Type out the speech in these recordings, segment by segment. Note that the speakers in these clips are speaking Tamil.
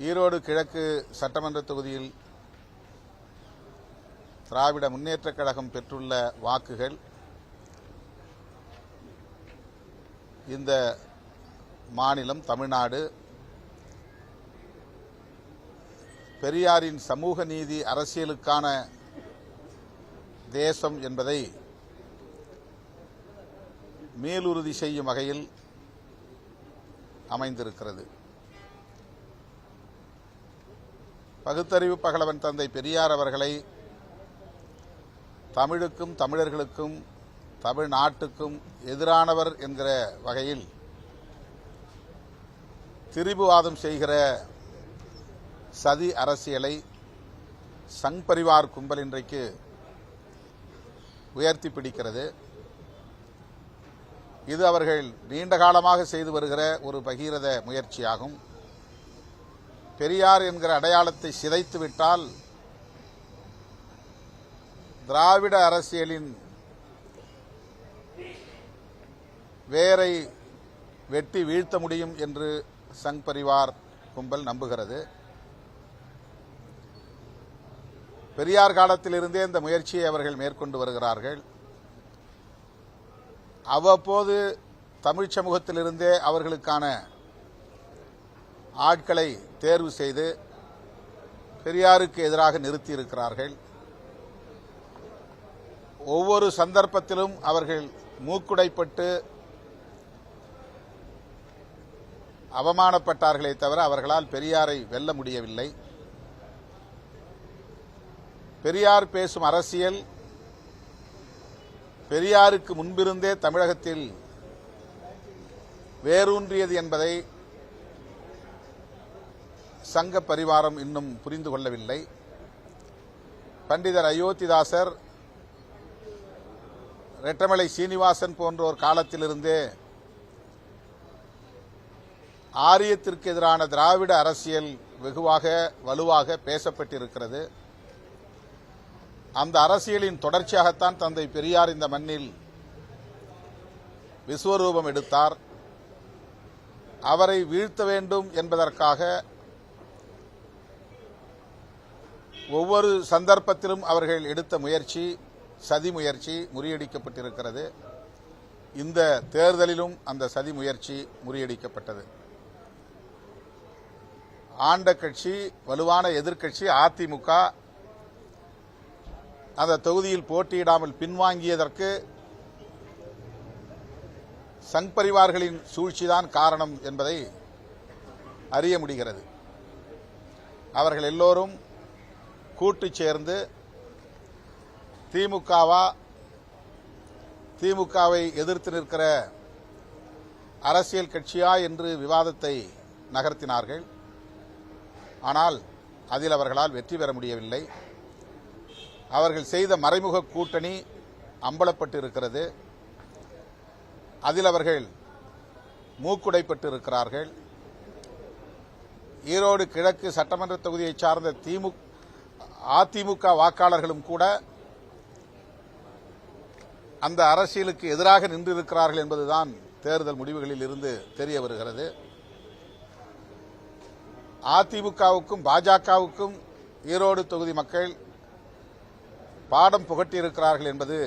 ஈரோடு கிழக்கு சட்டமன்ற தொகுதியில் திராவிட முன்னேற்றக் கழகம் பெற்றுள்ள வாக்குகள் இந்த மாநிலம் தமிழ்நாடு பெரியாரின் சமூக நீதி அரசியலுக்கான தேசம் என்பதை மேலுறுதி செய்யும் வகையில் அமைந்திருக்கிறது. பகுத்தறிவு பகலவன் தந்தை பெரியார் அவர்களை தமிழுக்கும் தமிழர்களுக்கும் தமிழ்நாட்டுக்கும் எதிரானவர் என்கிற வகையில் திரிபுவாதம் செய்கிற சதி அரசியலை சங் பரிவார் கும்பல் இன்றைக்கு உயர்த்தி பிடிக்கிறது. இது அவர்கள் நீண்ட காலமாக செய்து வருகிற ஒரு பகீரத முயற்சியாகும். பெரியார் என்கிற அடையாளத்தை சிதைத்துவிட்டால் திராவிட அரசியலின் வேரை வெட்டி வீழ்த்த முடியும் என்று சங் பரிவார் கும்பல் நம்புகிறது. பெரியார் காலத்திலிருந்தே இந்த முயற்சியை அவர்கள் மேற்கொண்டு வருகிறார்கள். அவ்வப்போது தமிழ் சமூகத்திலிருந்தே அவர்களுக்கான ஆட்களை தேர்வு செய்து பெரியாருக்கு எதிராக நிறுத்தியிருக்கிறார்கள். ஒவ்வொரு சந்தர்ப்பத்திலும் அவர்கள் மூக்குடைப்பட்டு அவமானப்பட்டார்களே தவிர அவர்களால் பெரியாரை வெல்ல முடியவில்லை. பெரியார் பேசும் அரசியல் பெரியாருக்கு முன்பிருந்தே தமிழகத்தில் வேரூன்றியது என்பதை சங்க பரிவாரம் இன்னும் புரிந்து கொள்ளவில்லை. பண்டிதர் அயோத்திதாசர், ரெட்டமலை சீனிவாசன் போன்றோர் காலத்திலிருந்தே ஆரியத்திற்கு எதிரான திராவிட அரசியல் வெகுவாக வலுவாக பேசப்பட்டிருக்கிறது. அந்த அரசியலின் தொடர்ச்சியாகத்தான் தந்தை பெரியார் இந்த மண்ணில் விஸ்வரூபம் எடுத்தார். அவரை வீழ்த்த வேண்டும் என்பதற்காக ஒவ்வொரு சந்தர்ப்பத்திலும் அவர்கள் எடுத்த முயற்சி சதி முயற்சி முறியடிக்கப்பட்டிருக்கிறது. இந்த தேர்தலிலும் அந்த சதி முயற்சி முறியடிக்கப்பட்டது. ஆண்ட கட்சி வலுவான எதிர்க்கட்சி அதிமுக அந்த தொகுதியில் போட்டியிடாமல் பின்வாங்கியதற்கு சங் பரிவார்களின் சூழ்ச்சிதான் காரணம் என்பதை அறிய முடிகிறது. அவர்கள் எல்லோரும் கூட்டு சேர்ந்து திமுகவை எதிர்த்து நிற்கிற அரசியல் கட்சியா என்று விவாதத்தை நகர்த்தினார்கள். ஆனால் அதில் அவர்களால் வெற்றி பெற முடியவில்லை. அவர்கள் செய்த மறைமுக கூட்டணி அம்பலப்பட்டு இருக்கிறது. அதில் அவர்கள் மூக்குடைப்பட்டு இருக்கிறார்கள். ஈரோடு கிழக்கு சட்டமன்ற தொகுதியைச் சார்ந்த அதிமுக வாக்காளர்களும் கூட அந்த அரசியலுக்கு எதிராக நின்றிருக்கிறார்கள் என்பதுதான் தேர்தல் முடிவுகளில் இருந்து தெரிய வருகிறது. அதிமுகவுக்கும் பாஜகவுக்கும் ஈரோடு தொகுதி மக்கள் பாடம் புகட்டியிருக்கிறார்கள் என்பது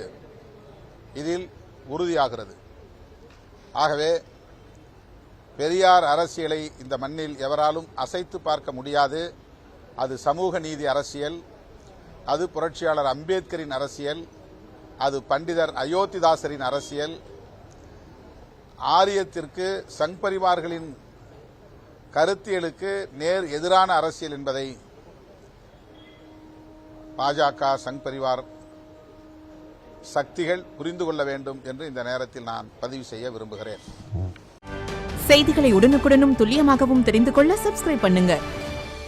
இதில் உறுதியாகிறது. ஆகவே பெரியார் அரசியலை இந்த மண்ணில் எவராலும் அசைத்து பார்க்க முடியாது. அது சமூக நீதி அரசியல், அது புரட்சியாளர் அம்பேத்கரின் அரசியல், அது பண்டிதர் அயோத்திதாசரின் அரசியல். ஆரியத்திற்கு சங் பரிவார்களின் கருத்தியலுக்கு நேர் எதிரான அரசியல் என்பதை பாஜக சங் பரிவார் சக்திகள் புரிந்து கொள்ள வேண்டும் என்று இந்த நேரத்தில் நான் பதிவு செய்ய விரும்புகிறேன். செய்திகளை உடனுக்குடனும் துல்லியமாகவும் தெரிந்து கொள்ள சப்ஸ்கிரைப் பண்ணுங்க.